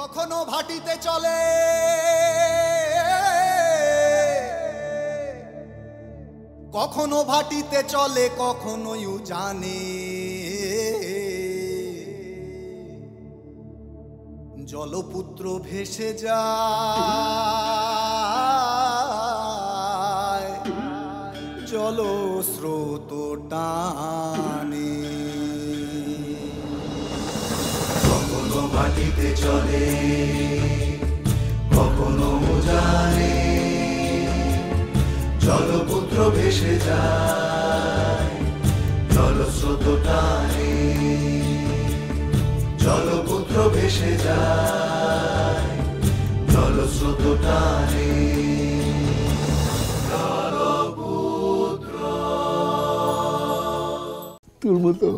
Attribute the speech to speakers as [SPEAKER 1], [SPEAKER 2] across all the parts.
[SPEAKER 1] কখনো ভাটিতে চলে, কখনো ভাটিতে চলে, কখনো জানে জলপুত্র ভেসে যায় জলস্রোত টানে।
[SPEAKER 2] কখনো ভাটিতে চলে, কখনো জানে জলপুত্র ভেসে যায় জলস্রোত টানে, জলপুত্র ভেসে যায় জলস্রোত টানে। জলপুত্র
[SPEAKER 3] তুলবো তো,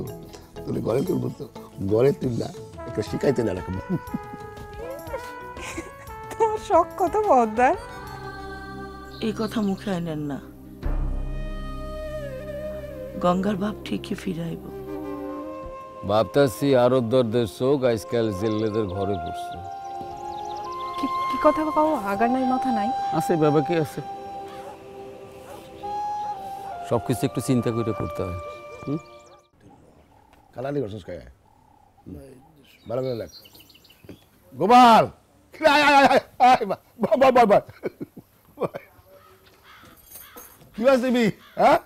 [SPEAKER 3] তুলে ঘরে তুলবো তো, ঘরে তুললা একটা শিখাইতে না রাখবো।
[SPEAKER 4] তোমার শখ কত বদ্দার।
[SPEAKER 5] এই কথা মুখে আনেন না, গঙ্গার বাপ ঠিকই ফিরাইব।
[SPEAKER 6] ভাবতাছি আরবদের চোখ আজকাল জেলেদের ঘরে পড়ছে।
[SPEAKER 4] কি কথা কাও আগার নাই মাথা নাই
[SPEAKER 6] আছে বাবা, কি আছে, সবকিছু একটু চিন্তা করে করতে হয়।
[SPEAKER 3] কালানি করছিস কে? ভালো করে দেখ গোপাল, কি আছে তুমি? হ্যাঁ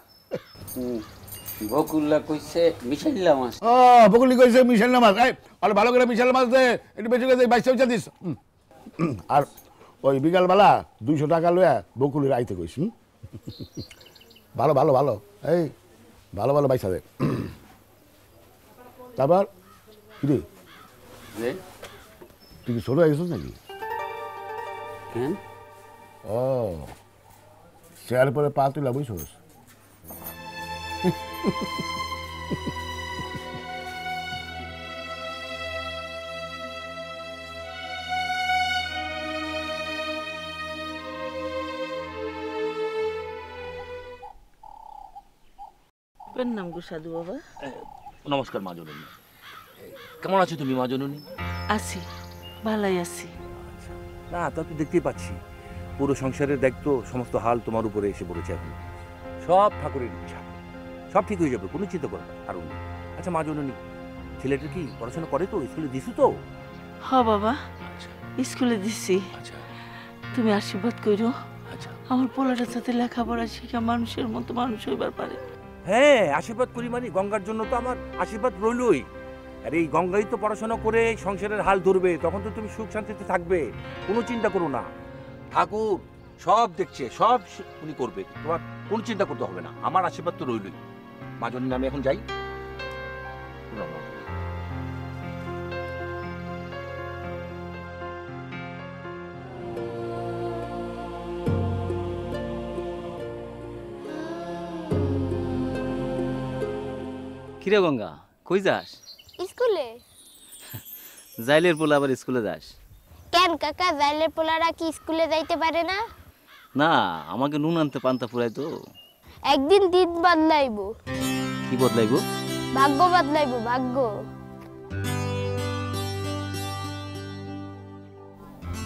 [SPEAKER 7] বকুল্লা কইছে মিশাইলা মাছ।
[SPEAKER 3] ও বকুলি কইছে মিশাইলা মাছ। এই আর ভালো করে মিশাইলা মাছ দে, একটু বেশি করে 22 দিস। আর ওই বিকালবেলা 200 টাকা লইয়া বকুলির আইতে কইস। ভালো ভালো ভালো, এই ভালো ভালো বাইসা দে। তারপর কি তুই কি ছোট হয়ে গেছিস নাকি?
[SPEAKER 7] কেন?
[SPEAKER 3] ও চেয়ার পরে পা তুই বুঝছিস?
[SPEAKER 5] নাম গো সাধু বাবা।
[SPEAKER 8] নমস্কার মা জননী, কেমন আছো তুমি মা জননী?
[SPEAKER 5] আছি, ভালাই আছি।
[SPEAKER 8] না তা তো দেখতেই পাচ্ছি, পুরো সংসারের দায়িত্ব সমস্ত হাল তোমার উপরে এসে পড়েছে এখন। সব ঠাকুরের ইচ্ছা, সব ঠিক হয়ে যাবে, কোনো চিন্তা করবে না। আর আচ্ছা মা জননী, ছেলেটা কি পড়াশোনা করে তো? স্কুলে দিছো তো?
[SPEAKER 5] হ বাবা, স্কুলে দিছি।
[SPEAKER 8] আচ্ছা
[SPEAKER 5] তুমি আশীর্বাদ করো,
[SPEAKER 8] আচ্ছা।
[SPEAKER 5] আমার পোলাটা যাতে লেখাপড়া শিখা মানুষের মতো মানুষ হইবার পারে।
[SPEAKER 8] হ্যাঁ আশীর্বাদ করি, মানে গঙ্গার জন্য তো আমার আশীর্বাদ রইলই। আর এই গঙ্গাই তো পড়াশোনা করে সংসারের হাল ধরবে, তখন তো তুমি সুখ শান্তিতে থাকবে, কোনো চিন্তা করো না। ঠাকুর সব দেখছে, সব উনি করবে, তোমার কোনো চিন্তা করতে হবে না। আমার আশীর্বাদ তো রইলই। মা জননী আমি এখন যাই।
[SPEAKER 7] কিরে গঙ্গা, কই যাস?
[SPEAKER 9] স্কুলে।
[SPEAKER 7] জাইলের পোলা আবার স্কুলে যাস
[SPEAKER 9] কেন কাকা, জাইলের পোলারা কি স্কুলে যাইতে পারে না?
[SPEAKER 7] না, আমাকে নুন আনতে পান্তা ফুরাই তো।
[SPEAKER 9] একদিন দিন বদলাইবো।
[SPEAKER 7] কি বদলাইবো?
[SPEAKER 9] ভাগ্য বদলাইবো, ভাগ্য।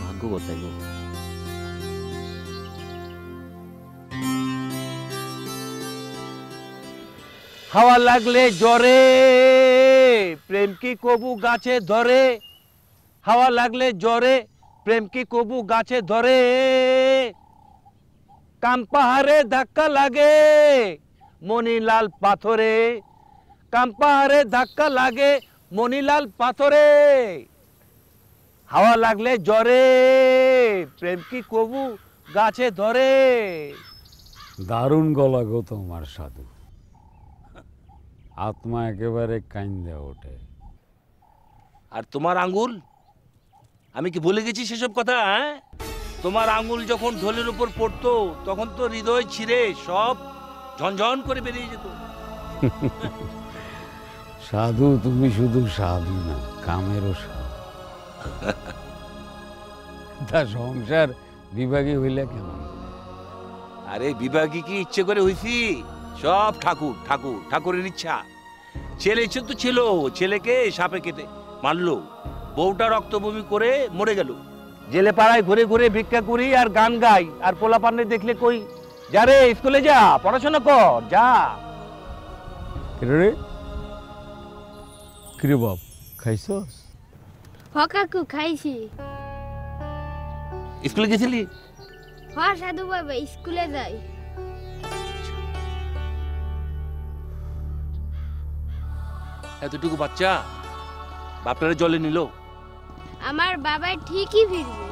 [SPEAKER 7] ভাগ্য বদলাইবো?
[SPEAKER 8] হাওয়া লাগলে জ্বরে, প্রেম কি কবু গাছে ধরে। হাওয়া লাগলে জ্বরে, প্রেম কি কবু গাছে ধরে। কান পাহাড়ে ধাক্কা লাগে, মণিলাল পাথরে। কান পাহাড়ে ধাক্কা লাগে, মণিলাল পাথরে। হাওয়া লাগলে জ্বরে, প্রেম কি কবু গাছে ধরে।
[SPEAKER 6] দারুণ গলা গো তোমার সাধু, আত্মা একেবারে কাইন্দে ওঠে।
[SPEAKER 8] আর তোমার আঙ্গুল, আমি কি ভুলে গেছি সেসব কথা? হ্যাঁ, তোমার আঙ্গুল যখন ঢোলের উপর পড়তো তখন তো হৃদয় ছিঁড়ে সব ঝনঝন করে বেরিয়ে যেত।
[SPEAKER 6] সাধু তুমি শুধু সাধু না, কামেরও সাধু। তা সংসার বিভাগী হইলে কেমন?
[SPEAKER 8] আরে বিভাগী কি ইচ্ছে করে হইছি? সব ঠাকুর ঠাকুর ঠাকুরের ইচ্ছা। ছেলে ইচ্ছে তো ছিল, ছেলেকে সাপে কেটে মারলো। বউটা রক্তভূমি করে মরে গেল। জেলে পাড়ায় ঘুরে ঘুরে ভিক্ষা করি আর গান গাই, আর পোলাপানে দেখলে কই যা রে স্কুলে যা, পড়াশোনা কর যা।
[SPEAKER 6] রে কিরে বাপ, খাইছস?
[SPEAKER 9] হ কাকু খাইছি।
[SPEAKER 8] স্কুলে গেছিলি?
[SPEAKER 9] হ সাধু বাবা, স্কুলে যাই।
[SPEAKER 8] এতটুকু বাচ্চা বাপটারে জলে নিল।
[SPEAKER 9] আমার বাবা ঠিকই ফিরবে।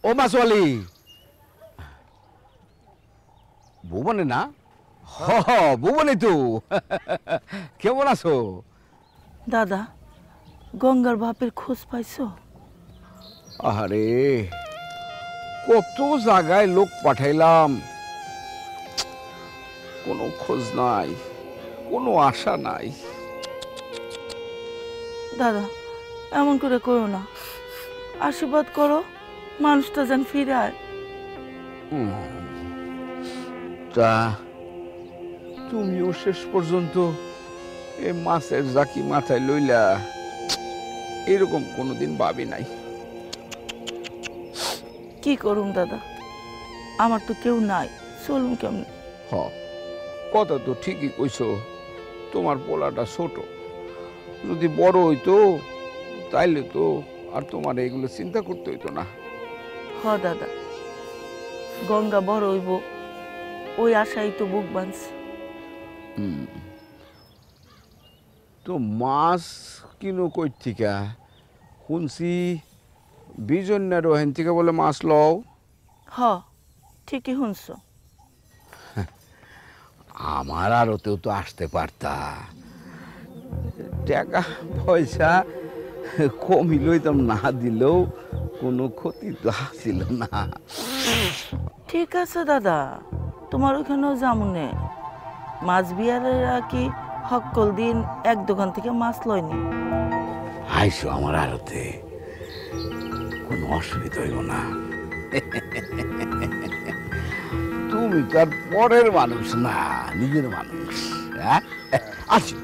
[SPEAKER 6] ও মাসওয়ালি, ভুবনে না? ভুবনে তো। কেমন আছো?
[SPEAKER 5] দাদা, গঙ্গার বাপের খোঁজ পাইছো?
[SPEAKER 6] আরে কত জায়গায় লোক পাঠাইলাম, কোনো খোঁজ নাই, কোনো আশা নাই।
[SPEAKER 5] দাদা, এমন করে করো না, আশীর্বাদ করো মানুষটা যেন ফিরে আয়।
[SPEAKER 6] তা তুমিও শেষ পর্যন্ত এ মাছের জাকি মাথায় লইলা, এরকম কোনোদিন ভাবি নাই।
[SPEAKER 5] কি করুম দাদা, আমার তো কেউ নাই, চলুম কেমন?
[SPEAKER 6] কথা তো ঠিকই কইছো, তোমার পোলাটা ছোট, যদি বড় হইতো তাইলে তো আর তোমার এগুলো চিন্তা করতে হইতো না।
[SPEAKER 5] দাদা, গঙ্গা বড় হইব ওই আশাই তো বুক বাঁধছে।
[SPEAKER 6] তো মাছ কিনো কই থিকা? শুনছি বিজন্যার ওহেন থেকে বলে মাছ লও।
[SPEAKER 5] ঠিকই শুনছ।
[SPEAKER 6] আমার আরতেও তো আসতে পারতা, টাকা পয়সা কমই লইতাম, না দিলেও কোনো ক্ষতি তো আসছিল না।
[SPEAKER 5] ঠিক আছে দাদা, তোমার ওখানেও জামুনে মাছ বিয়ারেরা কি হকল দিন এক দোকান থেকে মাছ লয়নি?
[SPEAKER 6] আইসো আমার আরতে, কোনো অসুবিধা হইব না। তুমি তো আর পরের মানুষ না, নিজের মানুষ। আচ্ছা,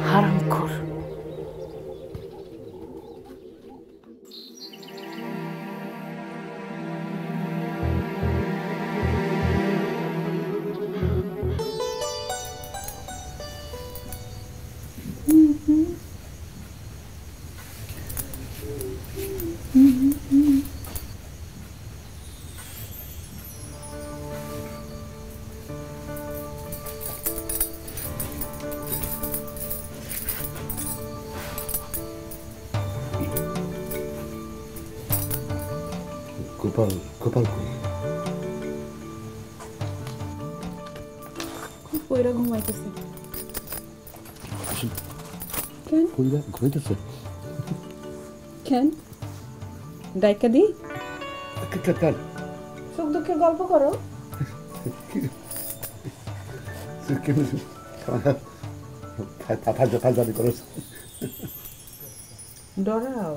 [SPEAKER 5] হারামখোর।
[SPEAKER 3] গোপাল গোপাল
[SPEAKER 4] কইরা ঘুমাইতেছে। কেন
[SPEAKER 3] কইরা ঘুমাইতেছে?
[SPEAKER 4] কেন ডাইকা দি
[SPEAKER 3] কেন
[SPEAKER 4] সুখ দুঃখের গল্প করো।
[SPEAKER 3] ফাজলামি করো,
[SPEAKER 4] ডরাও।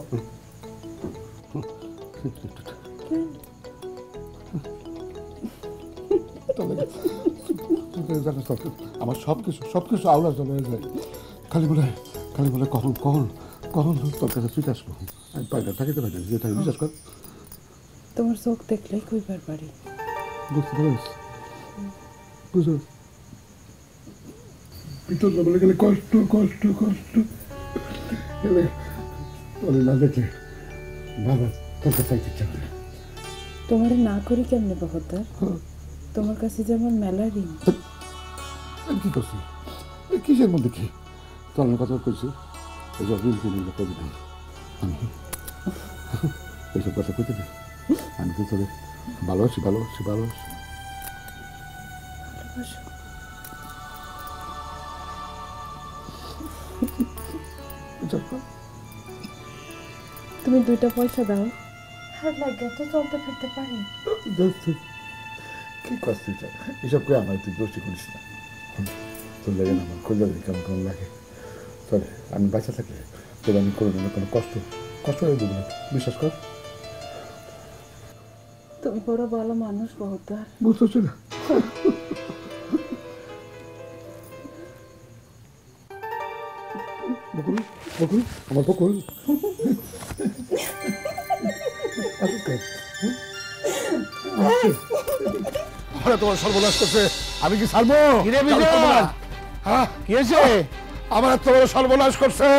[SPEAKER 3] আমার সবকিছু আওলা চলে যায়। খালি বলে কখন তোর কাছে ফিরে আসবো। আমি পাইলে থাকিতে পারি, যেটা বিশ্বাস কর।
[SPEAKER 4] তোমার চোখ দেখলেই কইবার পারি।
[SPEAKER 3] বুঝতে পারছ? বুঝো ভিতর না বলে গেলে কষ্ট কষ্ট কষ্ট এলে তোরে না দেখে বাবা তোর কাছে চাইতে চাই।
[SPEAKER 4] তোমারে না করি কেমনে বহদ্দার? তোমার কাছে যেমন মেলা ঋণ।
[SPEAKER 3] আমি কি করছি? কিসের মধ্যে কি তোর কথা কইছি? এই সব ঋণ কিনে করি নাই আমি, এইসব কথা কইতে দিই। আমি তো তোরে ভালোবাসি ভালোবাসি ভালোবাসি।
[SPEAKER 4] তুমি 2টা পয়সা দাও, আর লাগে তো চলতে ফিরতে পারি।
[SPEAKER 3] কি করছিস এসব করে আমার তুই দোষী করিস না। তোর লাগে না আমার খোঁজা দিই কেমন কেমন লাগে। চলে আমি বাঁচা থাকলে তোর আমি করে নেবো কোনো কষ্ট কষ্ট হয়ে দেবো না, বিশ্বাস কর।
[SPEAKER 4] তুমি বড় ভালো মানুষ বহদ্দার।
[SPEAKER 3] বুঝতেছি না বকুল বকুল আমার বকুল তোমার সর্বনাশ করছে, আমি কি ছাড়বো? হ্যাঁ কি হয়েছে? আমার তোমার সর্বনাশ করছে।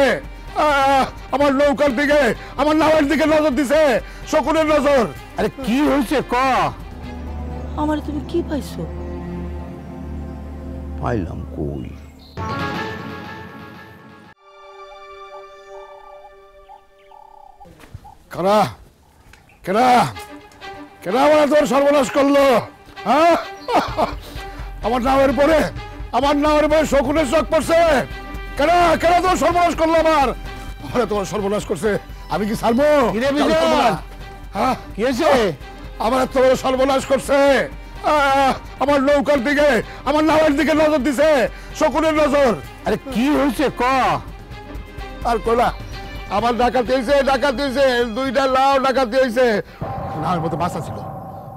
[SPEAKER 3] আমার নৌকার দিকে আমার নাওয়ার দিকে নজর দিছে, শকুনের নজর। আরে কি হয়েছে ক?
[SPEAKER 5] আমার তুমি কি পাইছো?
[SPEAKER 6] পাইলাম কই?
[SPEAKER 3] কারা কেনা কেনা আমার তোর সর্বনাশ করলো? হ্যাঁ আমার নামের পরে শকুনের চোখ পড়ছে। কেনা কেনা তোর সর্বনাশ করলো? আমার তোমার সর্বনাশ করছে, আমি কি ছাড়বো? হ্যাঁ কি হয়েছে? আমার তোমার সর্বনাশ করছে। আমার নৌকার দিকে আমার নামের দিকে নজর দিছে, শকুনের নজর। আরে কি হয়েছে ক? আর কলা আমার ডাকাতি হয়েছে 2টা লাউ ডাকাতি হয়েছে। নাওয়ের মতো মাছ ছিল,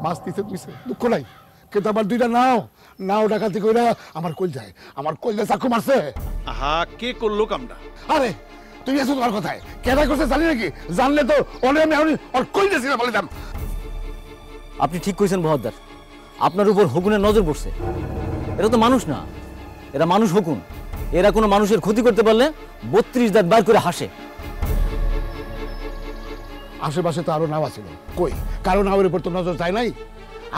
[SPEAKER 3] মাছ দিতে দিছে দুঃখ নাই, কিন্তু আমার 2টা নাও ডাকাতি কইরা আমার কইলে চাকু মারছে।
[SPEAKER 10] আহা কে করলো কামটা?
[SPEAKER 3] আরে তুই এসো তোমার কথায় কেনা করছে জানি নাকি? জানলে তো আমি ওর কইতেছি না বলে দাম।
[SPEAKER 7] আপনি ঠিক কইছেন বহদ্দার, আপনার উপর হকুনের নজর পড়ছে। এরা তো মানুষ না, এরা মানুষ হকুন। এরা কোনো মানুষের ক্ষতি করতে পারলে 32 দাঁত বার করে হাসে।
[SPEAKER 3] আশেপাশে তো আরো নাও ছিল, কই কারো নাওয়ের উপর তো নজর যায় নাই?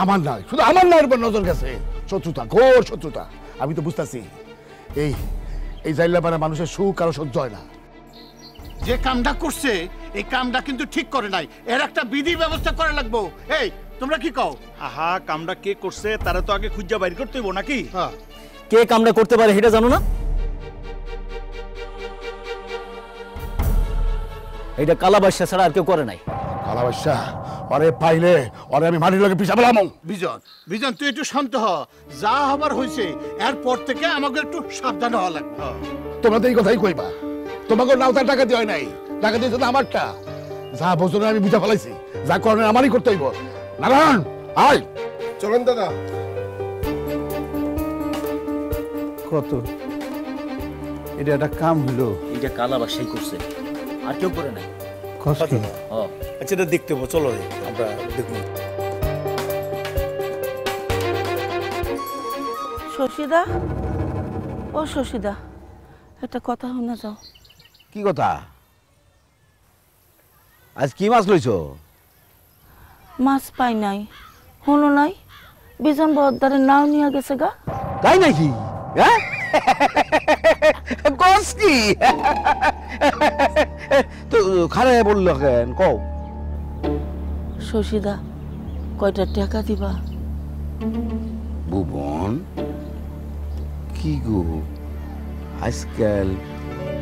[SPEAKER 3] আমার নয়, শুধু আমার নাওয়ের উপর নজর গেছে। শত্রুতা, ঘোর শত্রুতা। আমি তো বুঝতেছি এই জাইলাপাড়া মানুষের সুখ কারো সহ্য হয় না।
[SPEAKER 10] যে কামটা করছে এই কামটা কিন্তু ঠিক করে নাই, এর একটা বিধি ব্যবস্থা করা লাগবো। এই তোমরা কি কও? আহা কামটা কে করছে তারা তো আগে খুঁজা বাইর করতে হইব নাকি?
[SPEAKER 7] কে কামটা করতে পারে সেটা জানো না? এটা কালাবাসা ছাড়া আর কেউ করে নাই।
[SPEAKER 3] কালাবাসা ওরে পাইলে ওরে আমি মাটির লগে পিছা পেলাম।
[SPEAKER 10] বিজন তুই একটু শান্ত হ, যা হবার হয়েছে এরপর থেকে আমাকে একটু সাবধান হওয়া লাগবে।
[SPEAKER 3] তোমরা তো এই কথাই কইবা, তোমাকে নাও তার টাকা দেওয়া নাই, টাকা দিয়েছে তো আমারটা। যা বছরে আমি বুঝা ফেলাইছি, যা করণের আমারই করতে হইব। নারায়ণ আয়
[SPEAKER 10] চলেন দাদা।
[SPEAKER 11] কত এটা একটা কাম হলো?
[SPEAKER 7] এটা কালাবাসাই করছে, আর কেউ করে নাই।
[SPEAKER 11] কষ্ট
[SPEAKER 10] আচ্ছা এটা দেখতে হবো, চলো আমরা দেখব।
[SPEAKER 5] শশীদা, ও শশীদা, একটা কথা শোনা যাও।
[SPEAKER 6] কি কথা? আজ কি মাছ লইছো?
[SPEAKER 5] মাছ পাই নাই, হলো নাই, বিজন বহদ্দারের নাও নিয়ে গেছে গা।
[SPEAKER 6] তাই নাকি? হ্যাঁ কস কি? তো খারে বলল কেন কও?
[SPEAKER 5] শশীদা, কয়টা টাকা দিবা?
[SPEAKER 6] ভুবন কি গো, আজকাল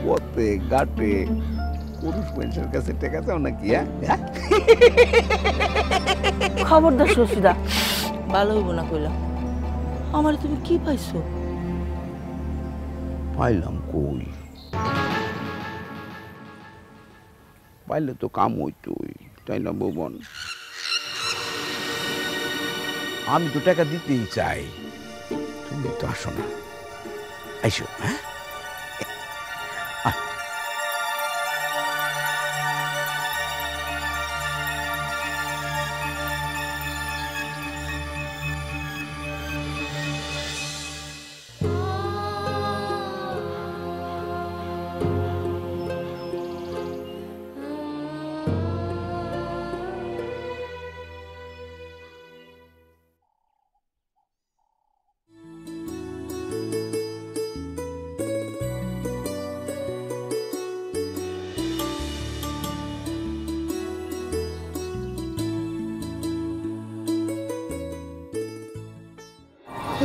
[SPEAKER 6] পথে ঘাটে পুরুষ মানুষের কাছে টাকা চাও নাকি?
[SPEAKER 5] খবরদার শশীদা, ভালো হইব না কইলাম। আমার তুমি কি পাইছো?
[SPEAKER 6] পাইলাম কই? পাইলে তো কাম হইতই, তাই না ভুবন? আমি তো টাকা দিতেই চাই, তুমি তো আসো না। আইসো। হ্যাঁ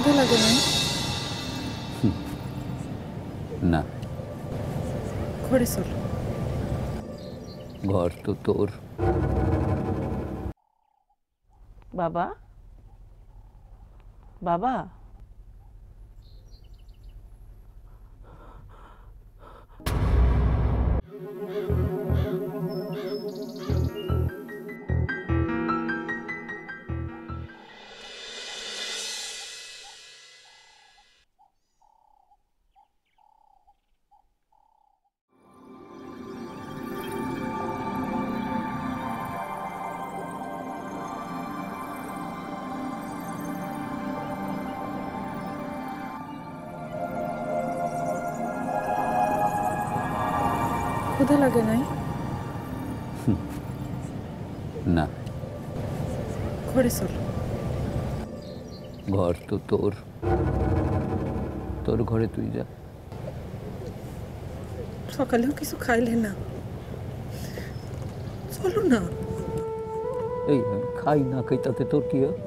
[SPEAKER 4] ক্ষুধা লাগে নাই?
[SPEAKER 12] না।
[SPEAKER 4] ঘরে চল।
[SPEAKER 12] ঘর তো তোর।
[SPEAKER 5] বাবা, বাবা,
[SPEAKER 4] ক্ষুধা লাগে নাই?
[SPEAKER 12] না।
[SPEAKER 4] ঘরে চল।
[SPEAKER 12] ঘর তো তোর। তোর ঘরে তুই যা।
[SPEAKER 4] সকালেও কিছু খাইলে না, চলো না।
[SPEAKER 12] এই খাই না খাই তাতে তোর কি হয়?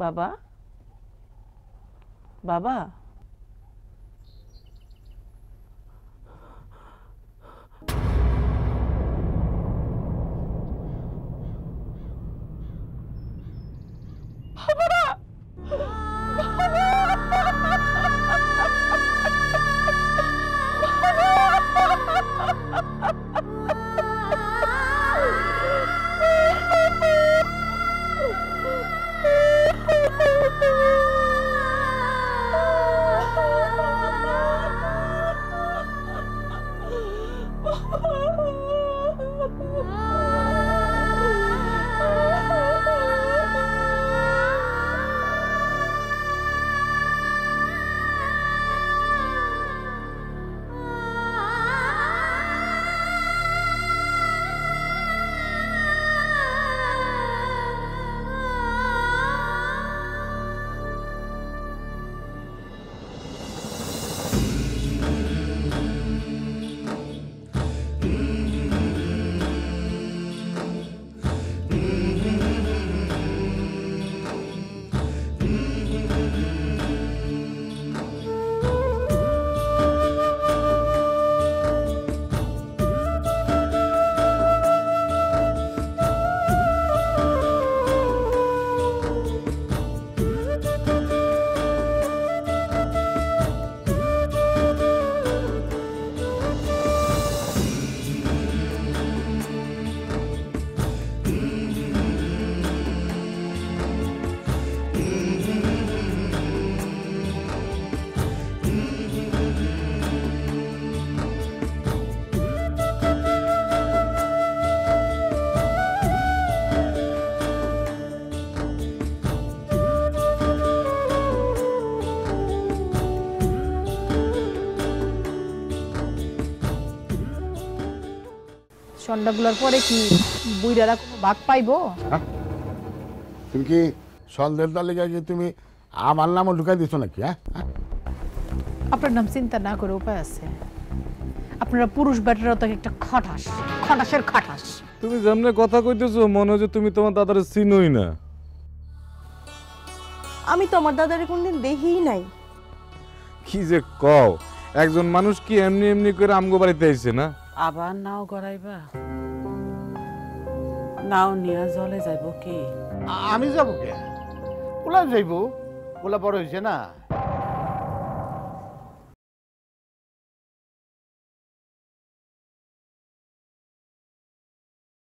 [SPEAKER 5] বাবা, বাবা,
[SPEAKER 13] সন্ধ্যাগুলোর পরে কি বুইড়ারা কোনো ভাগ পাইবো?
[SPEAKER 3] তুমি কি সন্দেহের তালিকায় কি তুমি আমার নামও ঢুকাই দিছো নাকি? হ্যাঁ,
[SPEAKER 13] আপনার নাম চিন্তা না করে উপায় আছে। আপনারা পুরুষ ব্যাটারা তো একটা খটাস, খটাসের খাটাস।
[SPEAKER 14] তুমি যেমনে কথা কইতেছো মনে হয় তুমি তোমার দাদারে চিনোই না।
[SPEAKER 15] আমি তো আমার দাদারে কোনদিন দেখিই নাই।
[SPEAKER 14] কি যে কও, একজন মানুষ কি এমনি এমনি করে আমগো বাড়িতে আইছে না?
[SPEAKER 15] আবার নাও গড়াইবা? নাও নিয়ে জলে যাইব কি?
[SPEAKER 11] আমি যাবো কে? ওলা যাইব, ওলা বড় হয়েছে না।